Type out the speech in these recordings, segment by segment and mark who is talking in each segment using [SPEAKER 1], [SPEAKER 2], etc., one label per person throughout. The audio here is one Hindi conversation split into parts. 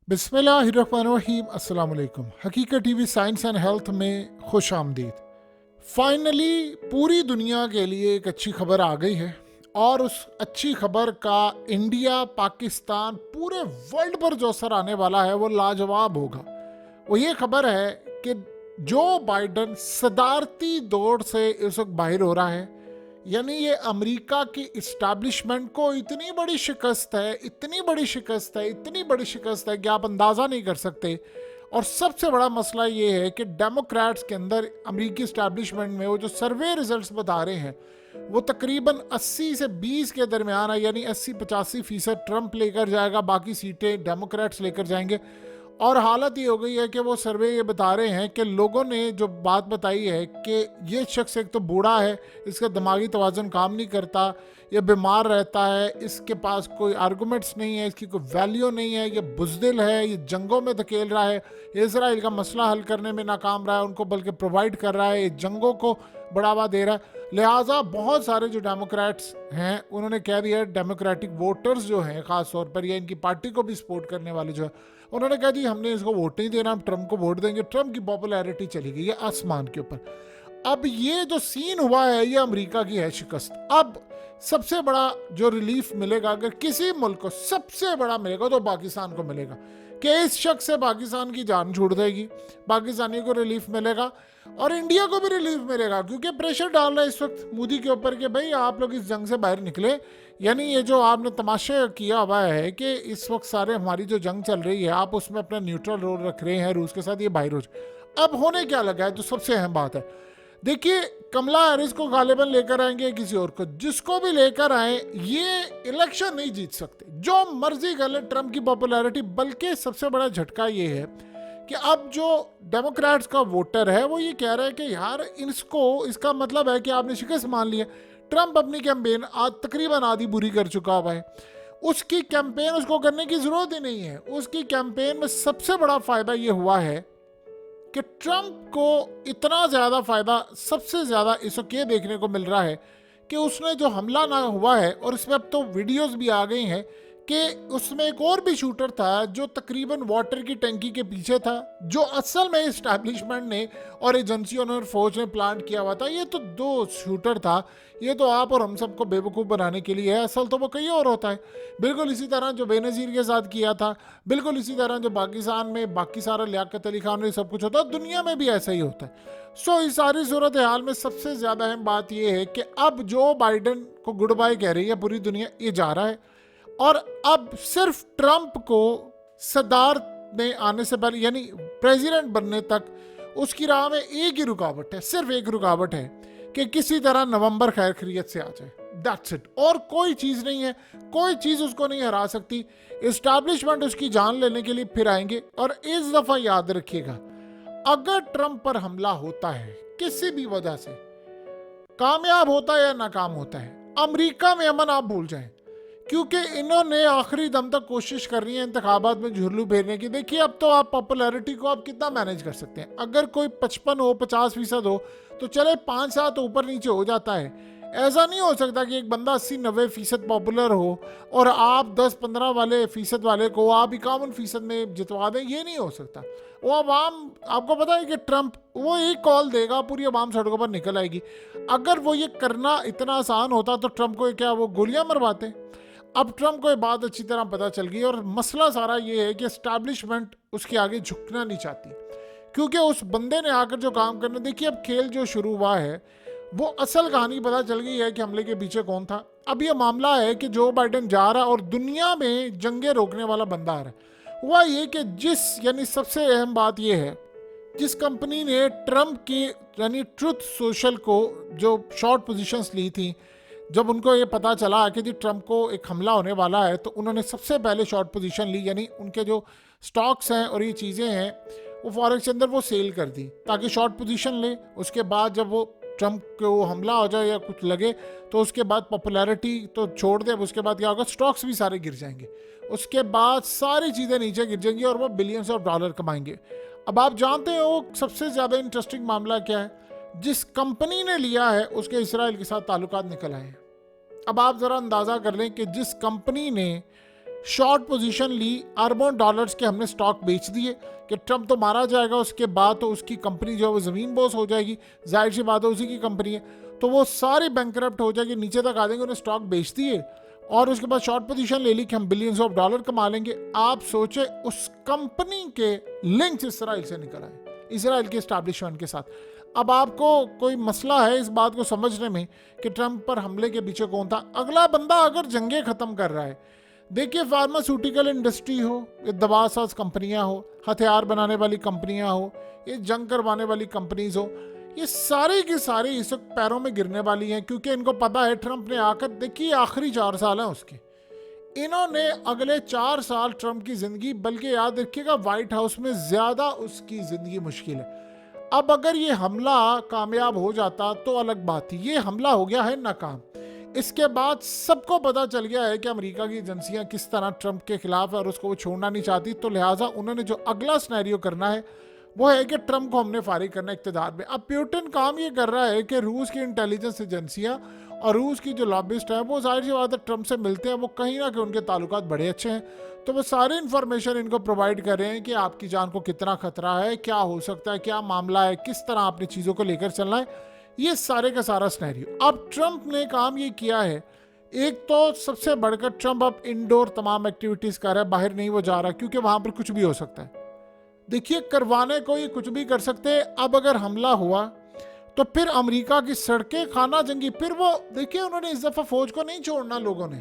[SPEAKER 1] बिस्मिल्लाहिर्रहमानिर्रहीम। अस्सलाम वालेकुम। हकीकत टीवी साइंस एंड हेल्थ में खुश आमदीद। फाइनली पूरी दुनिया के लिए एक अच्छी खबर आ गई है और उस अच्छी खबर का इंडिया, पाकिस्तान, पूरे वर्ल्ड पर जो असर आने वाला है वो लाजवाब होगा। वो ये खबर है कि जो बाइडन सदारती दौड़ से इस वक्त बाहर हो रहा है, यानी ये अमेरिका की इस्टेब्लिशमेंट को इतनी बड़ी शिकस्त है, इतनी बड़ी शिकस्त है, इतनी बड़ी शिकस्त है कि आप अंदाज़ा नहीं कर सकते। और सबसे बड़ा मसला ये है कि डेमोक्रेट्स के अंदर अमेरिकी इस्टेब्लिशमेंट में वो जो सर्वे रिजल्ट्स बता रहे हैं वो तकरीबन 80 से 20 के दरमियान है, यानी 80-85% ट्रंप लेकर जाएगा, बाकी सीटें डेमोक्रेट्स लेकर जाएंगे। और हालत ये हो गई है कि वो सर्वे ये बता रहे हैं कि लोगों ने जो बात बताई है कि ये शख्स एक तो बूढ़ा है, इसका दिमागी तवाज़ुन काम नहीं करता, ये बीमार रहता है, इसके पास कोई आर्गूमेंट्स नहीं है, इसकी कोई वैल्यू नहीं है, ये बुज़दिल है, ये जंगों में धकेल रहा है, इसराइल का मसला हल करने में नाकाम रहा है उनको, बल्कि प्रोवाइड कर रहा है, ये जंगों को बढ़ावा दे रहा है। लिहाजा बहुत सारे जो डेमोक्रेट्स हैं उन्होंने कह दिया है, डेमोक्रेटिक वोटर्स जो हैं ख़ास तौर पर, या इनकी पार्टी को भी सपोर्ट करने वाले जो है, उन्होंने कहा जी हमने इसको वोट नहीं देना, हम ट्रंप को वोट देंगे। ट्रंप की पॉपुलैरिटी चली गई है आसमान के ऊपर। अब ये जो सीन हुआ है ये अमेरिका की है शिकस्त। अब सबसे बड़ा जो रिलीफ मिलेगा, अगर किसी मुल्क को सबसे बड़ा मिलेगा तो पाकिस्तान को मिलेगा कि इस शख्स से पाकिस्तान की जान छूट जाएगी, पाकिस्तानी को रिलीफ मिलेगा और इंडिया को भी रिलीफ मिलेगा, क्योंकि प्रेशर डाल रहा है इस वक्त मोदी के ऊपर कि भाई आप लोग इस जंग से बाहर निकले। यानी ये जो आपने तमाशा किया हुआ है कि इस वक्त सारे हमारी जो जंग चल रही है आप उसमें अपना न्यूट्रल रोल रख रहे हैं रूस के साथ, ये बाहर हो जाए। अब होने क्या लगा है, जो सबसे अहम बात है, देखिए कमला हैरिस को गालिबन लेकर आएंगे, किसी और को, जिसको भी लेकर आए ये इलेक्शन नहीं जीत सकते, जो मर्जी कर ले ट्रंप की पॉपुलैरिटी। बल्कि सबसे बड़ा झटका ये है कि अब जो डेमोक्रेट्स का वोटर है वो ये कह रहा है कि यार इसको, इसका मतलब है कि आपने शिकस्त मान लिया। ट्रंप अपनी कैंपेन आज तकरीबन आधी बुरी कर चुका हुआ है, उसकी कैंपेन उसको करने की जरूरत ही नहीं है। उसकी कैंपेन में सबसे बड़ा फायदा ये हुआ है कि ट्रंप को इतना ज़्यादा फ़ायदा सबसे ज़्यादा इस वक्त ये देखने को मिल रहा है कि उसने जो हमला ना हुआ है, और इसमें अब तो वीडियोस भी आ गई हैं कि उसमें एक और भी शूटर था जो तकरीबन वाटर की टंकी के पीछे था, जो असल में इस्टेब्लिशमेंट ने और एजेंसियों ने और फौज ने प्लान किया हुआ था। ये तो दो शूटर था, ये तो आप और हम सबको बेवकूफ़ बनाने के लिए है, असल तो वो कहीं और होता है। बिल्कुल इसी तरह जो बेनज़ीर के साथ किया था, बिल्कुल इसी तरह जो पाकिस्तान में बाकी सारा लियाकत अली खान ने सब कुछ होता है, दुनिया में भी ऐसा ही होता है। सो इस सारी सूरत हाल में सबसे ज़्यादा अहम बात यह है कि अब जो बाइडन को गुड बाय कह रही है पूरी दुनिया, ये जा रहा है। और अब सिर्फ ट्रंप को सदार में आने से पहले, यानी प्रेसिडेंट बनने तक उसकी राह में एक ही रुकावट है, सिर्फ एक रुकावट है कि किसी तरह नवंबर खैर खैरियत से आ जाए। दैट्स इट, और कोई चीज़ नहीं है, कोई चीज़ उसको नहीं हरा सकती। इस्टेब्लिशमेंट उसकी जान लेने के लिए फिर आएंगे। और इस दफ़ा याद रखिएगा, अगर ट्रंप पर हमला होता है किसी भी वजह से, कामयाब होता है या नाकाम होता है, अमेरिका में अमन आप भूल जाएं, क्योंकि इन्होंने आखिरी दम तक कोशिश करनी है इंतखाबात में झुर्लू फेरने की। देखिए अब तो आप पॉपुलैरिटी को आप कितना मैनेज कर सकते हैं, अगर कोई 55 हो, 50% हो तो चले 5-7 ऊपर नीचे हो जाता है। ऐसा नहीं हो सकता कि एक बंदा 80-90% पॉपुलर हो और आप 10-15 वाले फीसद वाले को आप 51% में जितवा दें, ये नहीं हो सकता। वो अवाम, आपको पता है कि ट्रंप वो एक कॉल देगा, पूरी अवाम सड़कों पर निकल आएगी। अगर वो ये करना इतना आसान होता तो ट्रंप को क्या वो गोलियां मरवाते। अब ट्रंप को ये बात अच्छी तरह पता चल गई और मसला सारा ये है कि एस्टैब्लिशमेंट उसके आगे झुकना नहीं चाहती, क्योंकि उस बंदे ने आकर जो काम करना, देखिए अब खेल जो शुरू हुआ है वो असल कहानी पता चल गई है कि हमले के पीछे कौन था। अब ये मामला है कि जो बाइडन जा रहा है और दुनिया में जंगे रोकने वाला बंदा आ रहा है। हुआ ये कि यानी सबसे अहम बात ये है, जिस कंपनी ने ट्रंप की यानी ट्रुथ सोशल को जो शॉर्ट पोजीशंस ली थी, जब उनको ये पता चला कि जी ट्रंप को एक हमला होने वाला है, तो उन्होंने सबसे पहले शॉर्ट पोजीशन ली, यानी उनके जो स्टॉक्स हैं और ये चीज़ें हैं वो फॉरेक्स के अंदर वो सेल कर दी ताकि शॉर्ट पोजीशन ले। उसके बाद जब वो ट्रंप को हमला हो जाए या कुछ लगे तो उसके बाद पॉपुलैरिटी तो छोड़ दे, उसके बाद क्या होगा, स्टॉक्स भी सारे गिर जाएंगे, उसके बाद सारी चीज़ें नीचे गिर जाएंगी और वो बिलियंस ऑफ डॉलर कमाएंगे। अब आप जानते हो सबसे ज़्यादा इंटरेस्टिंग मामला क्या है, जिस कंपनी ने लिया है उसके इसराइल के साथ ताल्लुकात निकल आए हैं। अब आप ज़रा अंदाज़ा कर लें कि जिस कंपनी ने शॉर्ट पोजीशन ली, अरबों डॉलर्स के हमने स्टॉक बेच दिए कि ट्रम्प तो मारा जाएगा, उसके बाद तो उसकी कंपनी जो है वो ज़मीन बोस हो जाएगी, जाहिर सी बात है उसी की कंपनी है, तो वो सारी बैंकरप्ट हो जाएगी, नीचे तक आ जाएंगे। उन्हें स्टॉक बेच दिए और उसके बाद शॉर्ट पोजीशन ले ली कि हम बिलियंस ऑफ डॉलर कमा लेंगे। आप सोचे उस कंपनी के लिंक्स इसराइल से निकल आए, इसराइल के एस्टैब्लिशमेंट के साथ। अब आपको कोई मसला है इस बात को समझने में कि ट्रंप पर हमले के पीछे कौन था। अगला बंदा अगर जंगें ख़त्म कर रहा है, देखिए फार्मास्यूटिकल इंडस्ट्री हो, ये दवासाज कंपनियां हो, हथियार बनाने वाली कंपनियां हो, ये जंग करवाने वाली कंपनीज हो, ये सारी की सारी इस वक्त पैरों में गिरने वाली हैं, क्योंकि इनको पता है ट्रंप ने आकर, देखिए आखिरी 4 साल हैं उसके, इन्होंने अगले 4 साल ट्रंप की ज़िंदगी, बल्कि याद रखिएगा व्हाइट हाउस में ज़्यादा उसकी ज़िंदगी मुश्किल है। अब अगर ये हमला कामयाब हो जाता तो अलग बात थी, ये हमला हो गया है नाकाम। इसके बाद सबको पता चल गया है कि अमेरिका की एजेंसियां किस तरह ट्रंप के खिलाफ है और उसको वो छोड़ना नहीं चाहती, तो लिहाजा उन्होंने जो अगला सिनेरियो करना है वो है कि ट्रंप को हमने फारिग करना इक़्तिदार में। अब प्यूटिन काम ये कर रहा है कि रूस की इंटेलिजेंस एजेंसियां और रूस की जो लॉबिस्ट है वो जाहिर सी बात है ट्रंप से मिलते हैं, वो कहीं ना कहीं उनके ताल्लुकात बड़े अच्छे हैं, तो वो सारी इन्फॉर्मेशन इनको प्रोवाइड कर रहे हैं कि आपकी जान को कितना खतरा है, क्या हो सकता है, क्या मामला है, किस तरह आपने चीज़ों को लेकर चलना है, ये सारे का सारा सिनेरियो। अब ट्रंप ने काम ये किया है, एक तो सबसे बढ़कर ट्रंप अब इंडोर तमाम एक्टिविटीज़ कर रहा है, बाहर नहीं वो जा रहा क्योंकि वहाँ पर कुछ भी हो सकता है। देखिए करवाने को ये कुछ भी कर सकते हैं। अब अगर हमला हुआ तो फिर अमेरिका की सड़कें खाना जंगी, फिर वो देखिए उन्होंने इस दफ़ा फौज को नहीं छोड़ना, लोगों ने,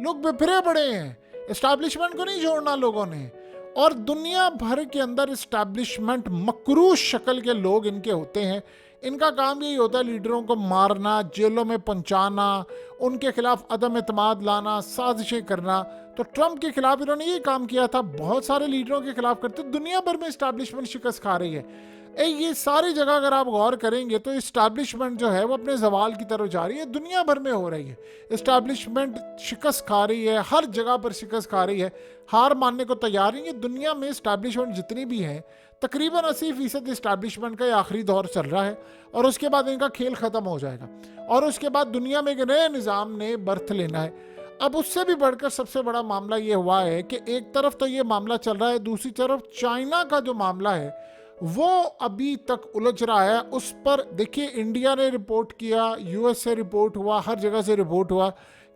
[SPEAKER 1] लोग बिफरे पड़े हैं, एस्टैब्लिशमेंट को नहीं छोड़ना लोगों ने, और दुनिया भर के अंदर एस्टैब्लिशमेंट मकरूज शक्ल के लोग इनके होते हैं। इनका काम यही होता है लीडरों को मारना, जेलों में पहुंचाना, उनके खिलाफ अदम एतमाद लाना, साजिशें करना। तो ट्रंप के खिलाफ इन्होंने ये काम किया था, बहुत सारे लीडरों के खिलाफ करते, दुनिया भर में एस्टैब्लिशमेंट शिकस्त खा रही है। ये सारी जगह अगर आप गौर करेंगे तो एस्टैब्लिशमेंट जो है वो अपने जवाल की तरफ जा रही है, दुनिया भर में हो रही है। एस्टैब्लिशमेंट शिकस्त खा रही है, हर जगह पर शिकस्त खा रही है, हार मानने को तैयार नहीं है। दुनिया में एस्टैब्लिशमेंट जितनी भी है, तकरीबन 80% एस्टैब्लिशमेंट का आखिरी दौर चल रहा है और उसके बाद इनका खेल ख़त्म हो जाएगा और उसके बाद दुनिया में एक नए निज़ाम ने बर्थ लेना है। अब उससे भी बढ़कर सबसे बड़ा मामला ये हुआ है कि एक तरफ तो ये मामला चल रहा है, दूसरी तरफ चाइना का जो मामला है वो अभी तक उलझ रहा है। उस पर देखिए इंडिया ने रिपोर्ट किया, यूएस से रिपोर्ट हुआ, हर जगह से रिपोर्ट हुआ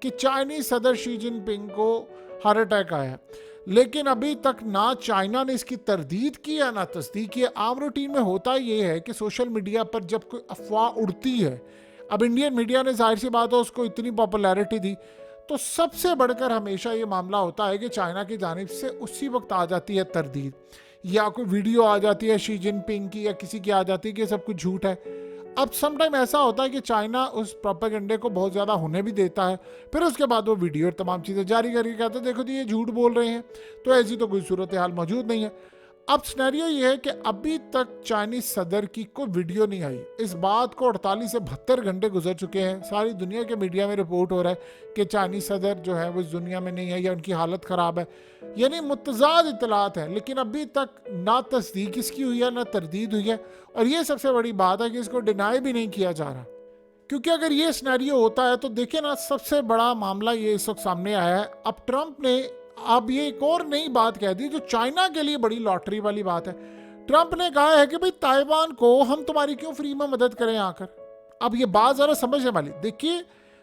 [SPEAKER 1] कि चाइनीज सदर शी जिनपिंग को हार्ट अटैक आया, लेकिन अभी तक ना चाइना ने इसकी तरदीद की है ना तस्दीक की है। आम रूटीन में होता ये है कि सोशल मीडिया पर जब कोई अफवाह उड़ती है, अब इंडियन मीडिया ने जाहिर सी बात है उसको इतनी पॉपुलैरिटी दी, तो सबसे बढ़कर हमेशा ये मामला होता है कि चाइना की जानिब से उसी वक्त आ जाती है तरदीद, या कोई वीडियो आ जाती है शी जिनपिंग की या किसी की आ जाती है कि सब कुछ झूठ है। अब समटाइम ऐसा होता है कि चाइना उस प्रोपेगेंडे को बहुत ज़्यादा होने भी देता है, फिर उसके बाद वो वीडियो और तमाम चीज़ें जारी करके कहते हैं देखो जी ये झूठ बोल रहे हैं, तो ऐसी तो कोई सूरत हाल मौजूद नहीं है। अब सिनेरियो ये है कि अभी तक चाइनीज सदर की कोई वीडियो नहीं आई। इस बात को 48 से 72 घंटे गुजर चुके हैं, सारी दुनिया के मीडिया में रिपोर्ट हो रहा है कि चाइनीज सदर जो है वो इस दुनिया में नहीं है या उनकी हालत ख़राब है, यानी मुतज़ाद इतलात है, लेकिन अभी तक ना तस्दीक इसकी हुई है ना तरदीद हुई है। और ये सबसे बड़ी बात है कि इसको डिनाई भी नहीं किया जा रहा, क्योंकि अगर ये सिनेरियो होता है तो देखिए ना, सबसे बड़ा मामला ये इस वक्त सामने आया है। अब ट्रंप ने अब ये एक और नई बात कह दी जो चाइना के लिए बड़ी लॉटरी वाली बात है। ट्रंप ने कहा है कि भाई ताइवान को हम तुम्हारी क्यों फ्री में मदद करें आकर। अब ये बात जरा समझने वाली, देखिए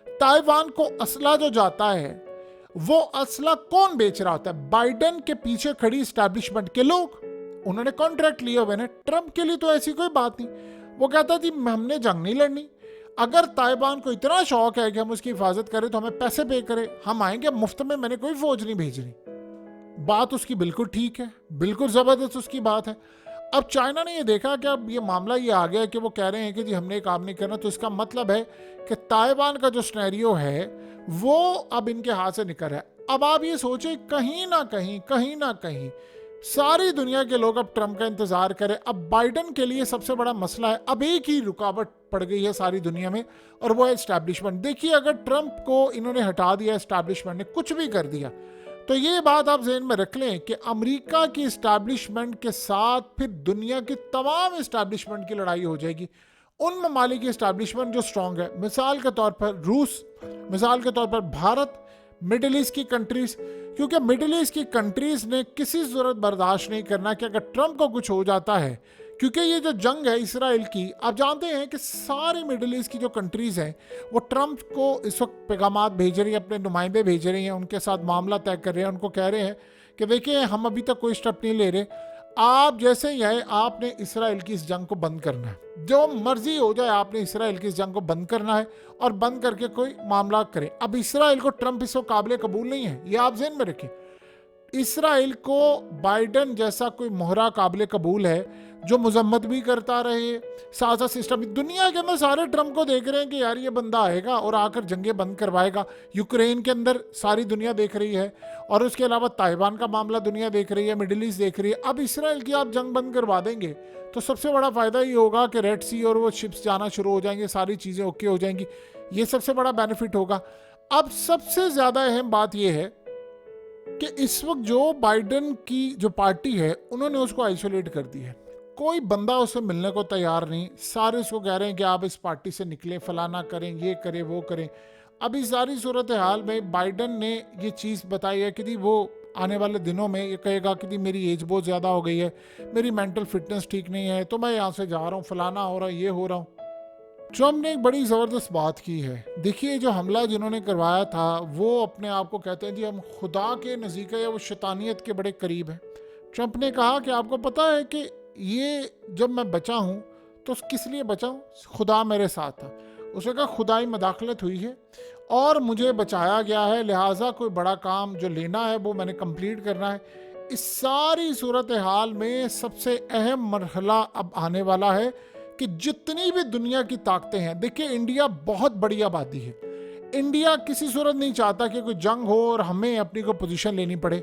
[SPEAKER 1] ताइवान को असला जो जाता है वो असला कौन बेच रहा होता है? बाइडेन के पीछे खड़ी एस्टैब्लिशमेंट के लोग, उन्होंने कॉन्ट्रैक्ट लिया हुए हैं। ट्रंप के लिए तो ऐसी कोई बात नहीं, वो कहता जी हमने जंग नहीं लड़नी, अगर ताइवान को इतना शौक है कि हम उसकी हिफाजत करें तो हमें पैसे पे करें, हम आएंगे मुफ्त में, मैंने कोई फौज नहीं भेजनी। बात उसकी बिल्कुल ठीक है, बिल्कुल ज़बरदस्त उसकी बात है। अब चाइना ने ये देखा कि अब ये मामला ये आ गया कि वो कह रहे हैं कि जी हमने काम नहीं करना, तो इसका मतलब है कि ताइवान का जो सिनेरियो है वो अब इनके हाथ से निकल रहा है। अब आप ये सोचें कहीं ना कहीं सारी दुनिया के लोग अब ट्रंप का इंतजार करें। अब बाइडेन के लिए सबसे बड़ा मसला है, अब एक ही रुकावट पड़ गई है सारी दुनिया में और वो है एस्टैब्लिशमेंट। देखिए अगर ट्रंप को इन्होंने हटा दिया, एस्टैब्लिशमेंट ने कुछ भी कर दिया, तो ये बात आप ज़हन में रख लें कि अमेरिका की एस्टैब्लिशमेंट के साथ फिर दुनिया की तमाम एस्टैब्लिशमेंट की लड़ाई हो जाएगी। उन ममालिक की एस्टैब्लिशमेंट जो स्ट्रॉन्ग है, मिसाल के तौर पर रूस, मिसाल के तौर पर भारत, मिडिल ईस्ट की कंट्रीज, क्योंकि मिडिल ईस्ट की कंट्रीज ने किसी सूरत बर्दाश्त नहीं करना कि अगर ट्रंप को कुछ हो जाता है, क्योंकि ये जो जंग है इसराइल की, आप जानते हैं कि सारी मिडिल ईस्ट की जो कंट्रीज हैं वो ट्रंप को इस वक्त पैगामात भेज रही हैं, अपने नुमाइंदे भेज रही हैं, उनके साथ मामला तय कर रहे हैं, उनको कह रहे हैं कि देखिए हम अभी तक कोई स्टेप नहीं ले रहे, आप जैसे ही आए आपने इसराइल की इस जंग को बंद करना है, जो मर्जी हो जाए आपने इसराइल की इस जंग को बंद करना है और बंद करके कोई मामला करें। अब इसराइल को ट्रंप इसको काबिल कबूल नहीं है, ये आप ज़हन में रखें। इसराइल को बाइडन जैसा कोई मोहरा काबिल कबूल है जो मजम्मत भी करता रहे, साथ सिस्टम, दुनिया के अंदर सारे ट्रंप को देख रहे हैं कि यार ये बंदा आएगा और आकर जंगें बंद करवाएगा। यूक्रेन के अंदर सारी दुनिया देख रही है और उसके अलावा ताइवान का मामला दुनिया देख रही है, मिडिल ईस्ट देख रही है। अब इसराइल की आप जंग बंद करवा देंगे तो सबसे बड़ा फ़ायदा ये होगा कि रेड सी और वो शिप्स जाना शुरू हो जाएंगे, सारी चीज़ें ओके हो जाएंगी, ये सबसे बड़ा बेनिफिट होगा। अब सबसे ज़्यादा अहम बात यह है कि इस वक्त जो बाइडन की जो पार्टी है उन्होंने उसको आइसोलेट कर दी है, कोई बंदा उससे मिलने को तैयार नहीं, सारे उसको कह रहे हैं कि आप इस पार्टी से निकलें, फलाना करें, ये करें, वो करें। अब इस सारी सूरत हाल में बाइडन ने ये चीज़ बताई है कि वो आने वाले दिनों में ये कहेगा कि मेरी एज बहुत ज़्यादा हो गई है, मेरी मेंटल फिटनेस ठीक नहीं है, तो मैं यहाँ से जा रहा हूँ, फलाना हो रहा है, ये हो रहा हूँ। ट्रम्प ने एक बड़ी ज़बरदस्त बात की है। देखिए जो हमला जिन्होंने करवाया था वो अपने आप को कहते हैं जी हम खुदा के नज़दीक है या वो शैतानियत के बड़े करीब हैं। ट्रम्प ने कहा कि आपको पता है कि ये जब मैं बचा हूँ तो किस लिए बचा हूँ, खुदा मेरे साथ था। उसने कहा खुदाई मदाखलत हुई है और मुझे बचाया गया है, लिहाजा कोई बड़ा काम जो लेना है वो मैंने कंप्लीट करना है। इस सारी सूरत हाल में सबसे अहम मरहला अब आने वाला है कि जितनी भी दुनिया की ताकतें हैं, देखिए इंडिया बहुत बड़ी आबादी है, इंडिया किसी सूरत नहीं चाहता कि कोई जंग हो और हमें अपनी को पोजीशन लेनी पड़े।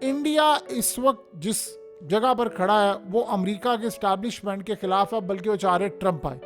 [SPEAKER 1] इंडिया इस वक्त जिस जगह पर खड़ा है वो अमेरिका के इस्टेब्लिशमेंट के खिलाफ है, बल्कि वो चाह रहे ट्रंप आए।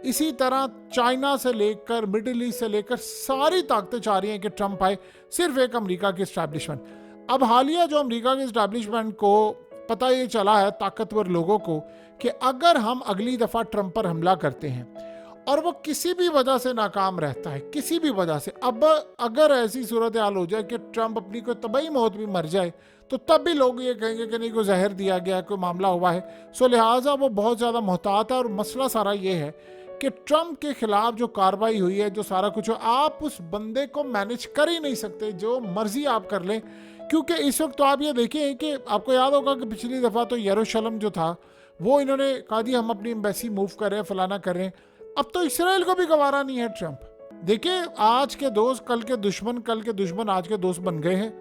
[SPEAKER 1] इसी तरह चाइना से लेकर मिडिल ईस्ट से लेकर सारी ताकतें चाह रही हैं कि ट्रंप आए, सिर्फ एक अमेरिका की इस्टेब्लिशमेंट। अब हालिया जो अमेरिका के इस्टेब्लिशमेंट को पता ये चला है, ताकतवर लोगों को, कि अगर हम अगली दफ़ा ट्रंप पर हमला करते हैं और वो किसी भी वजह से नाकाम रहता है, किसी भी वजह से, अब अगर ऐसी सूरत हाल हो जाए कि ट्रंप अपनी कोई तबाही मौत भी मर जाए तो तब भी लोग ये कहेंगे कि नहीं, कोई जहर दिया गया, कोई मामला हुआ है। सो लिहाजा वो बहुत ज़्यादा मोहतात है। और मसला सारा ये है कि ट्रंप के खिलाफ जो कार्रवाई हुई है, जो सारा कुछ हो, आप उस बंदे को मैनेज कर ही नहीं सकते, जो मर्जी आप कर लें। क्योंकि इस वक्त तो आप ये देखें कि आपको याद होगा कि पिछली दफ़ा तो यरूशलेम जो था वो इन्होंने कहा जी हम अपनी एम्बेसी मूव कर रहे हैं, फलाना कर रहे हैं। अब तो इसराइल को भी गवारा नहीं है ट्रंप। देखिए आज के दोस्त कल के दुश्मन, कल के दुश्मन आज के दोस्त बन गए हैं।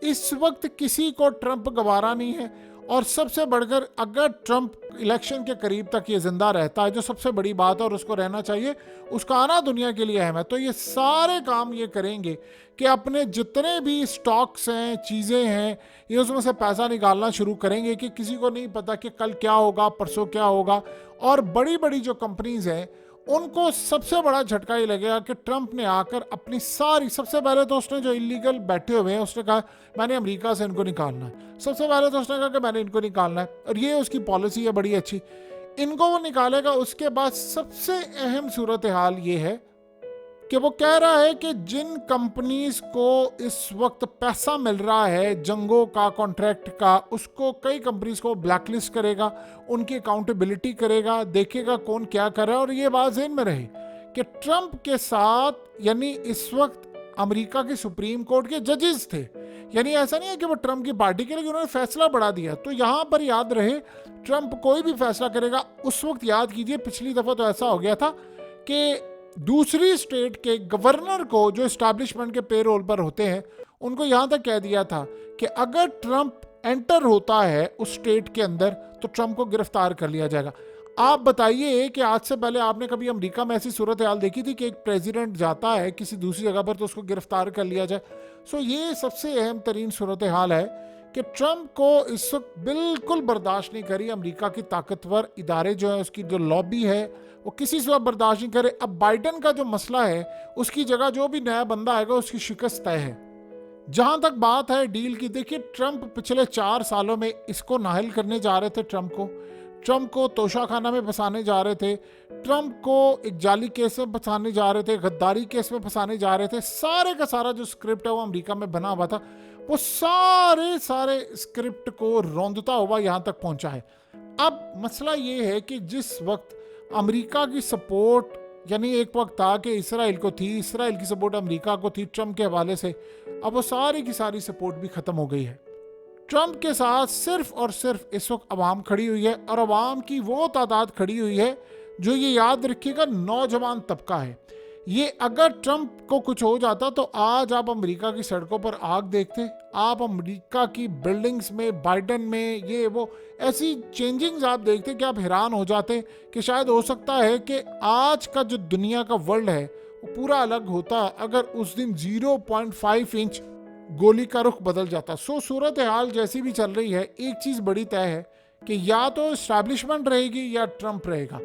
[SPEAKER 1] इस वक्त किसी को ट्रंप गवारा नहीं है। और सबसे बढ़कर अगर ट्रंप इलेक्शन के करीब तक ये जिंदा रहता है, जो सबसे बड़ी बात है और उसको रहना चाहिए, उसका आना दुनिया के लिए अहम है, तो ये सारे काम ये करेंगे कि अपने जितने भी स्टॉक्स हैं, चीज़ें हैं, ये उसमें से पैसा निकालना शुरू करेंगे कि किसी को नहीं पता कि कल क्या होगा, परसों क्या होगा। और बड़ी बड़ी जो कंपनीज हैं उनको सबसे बड़ा झटका ये लगेगा कि ट्रंप ने आकर अपनी सारी, सबसे पहले तो उसने जो इलीगल बैठे हुए हैं उसने कहा मैंने अमेरिका से इनको निकालना है। सबसे पहले तो उसने कहा कि मैंने इनको निकालना है और ये उसकी पॉलिसी है बड़ी अच्छी, इनको वो निकालेगा। उसके बाद सबसे अहम सूरत हाल ये है कि वो कह रहा है कि जिन कंपनीज को इस वक्त पैसा मिल रहा है जंगों का, कॉन्ट्रैक्ट का, उसको कई कंपनीज को ब्लैकलिस्ट करेगा, उनकी अकाउंटेबिलिटी करेगा, देखेगा कौन क्या कर रहा है। और ये बात ज़हन में रहे कि ट्रंप के साथ यानी इस वक्त अमेरिका के सुप्रीम कोर्ट के जजेस थे, यानी ऐसा नहीं है कि वो ट्रंप की पार्टी के लिए उन्होंने फैसला बढ़ा दिया। तो यहाँ पर याद रहे ट्रंप कोई भी फैसला करेगा उस वक्त याद कीजिए, पिछली दफ़ा तो ऐसा हो गया था कि दूसरी स्टेट के गवर्नर को, जो एस्टैब्लिशमेंट के पेरोल पर होते हैं, उनको यहाँ तक कह दिया था कि अगर ट्रंप एंटर होता है उस स्टेट के अंदर तो ट्रंप को गिरफ्तार कर लिया जाएगा। आप बताइए कि आज से पहले आपने कभी अमेरिका में ऐसी सूरत हाल देखी थी कि एक प्रेसिडेंट जाता है किसी दूसरी जगह पर तो उसको गिरफ्तार कर लिया जाए। सो ये सबसे अहम तरीन सूरत हाल है कि ट्रंप को इस वक्त बिल्कुल बर्दाश्त नहीं करी अमेरिका की ताकतवर इदारे जो है, उसकी जो लॉबी है वो किसी से बर्दाश्त नहीं करे। अब बाइडन का जो मसला है उसकी जगह जो भी नया बंदा आएगा उसकी शिकस्त तय है। जहां तक बात है डील की, देखिए ट्रंप पिछले 4 सालों में इसको नाहल करने जा रहे थे, ट्रंप को ट्रंप को तोशाखाना में फंसाने जा रहे थे, ट्रंप को एक जाली केस में फंसाने जा रहे थे, गद्दारी केस में फंसाने जा रहे थे। सारे का सारा जो स्क्रिप्ट है वो अमेरिका में बना हुआ था, वो सारे स्क्रिप्ट को रौंदता हुआ यहाँ तक पहुंचा है। अब मसला ये है कि जिस वक्त अमेरिका की सपोर्ट, यानी एक वक्त था कि इसराइल को थी, इसराइल की सपोर्ट अमेरिका को थी ट्रंप के हवाले से, अब वो सारी की सारी सपोर्ट भी ख़त्म हो गई है। ट्रंप के साथ सिर्फ और सिर्फ इस वक्त अवाम खड़ी हुई है, और अवाम की वो तादाद खड़ी हुई है जो, ये याद रखिएगा, नौजवान तबका है। ये अगर ट्रंप को कुछ हो जाता तो आज आप अमेरिका की सड़कों पर आग देखते, आप अमेरिका की बिल्डिंग्स में, बाइडन में, ये वो ऐसी चेंजिंग्स आप देखते कि आप हैरान हो जाते कि शायद हो सकता है कि आज का जो दुनिया का वर्ल्ड है वो पूरा अलग होता अगर उस दिन 0.5 इंच गोली का रुख बदल जाता। सूरत हाल जैसी भी चल रही है, एक चीज़ बड़ी तय है कि या तो इस्टेब्लिशमेंट रहेगी या ट्रंप रहेगा।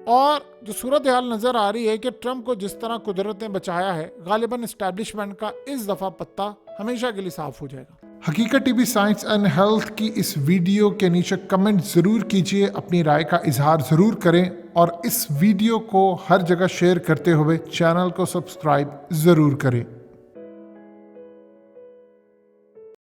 [SPEAKER 1] और जो सूरत हाल नज़र आ रही है कि ट्रंप को जिस तरह कुदरत ने बचाया है, गालिबन इस्टेब्लिशमेंट का इस दफ़ा पत्ता हमेशा के लिए साफ हो जाएगा। हकीकत टीवी साइंस एंड हेल्थ की इस वीडियो के नीचे कमेंट ज़रूर कीजिए, अपनी राय का इजहार ज़रूर करें, और इस वीडियो को हर जगह शेयर करते हुए चैनल को सब्सक्राइब ज़रूर करें।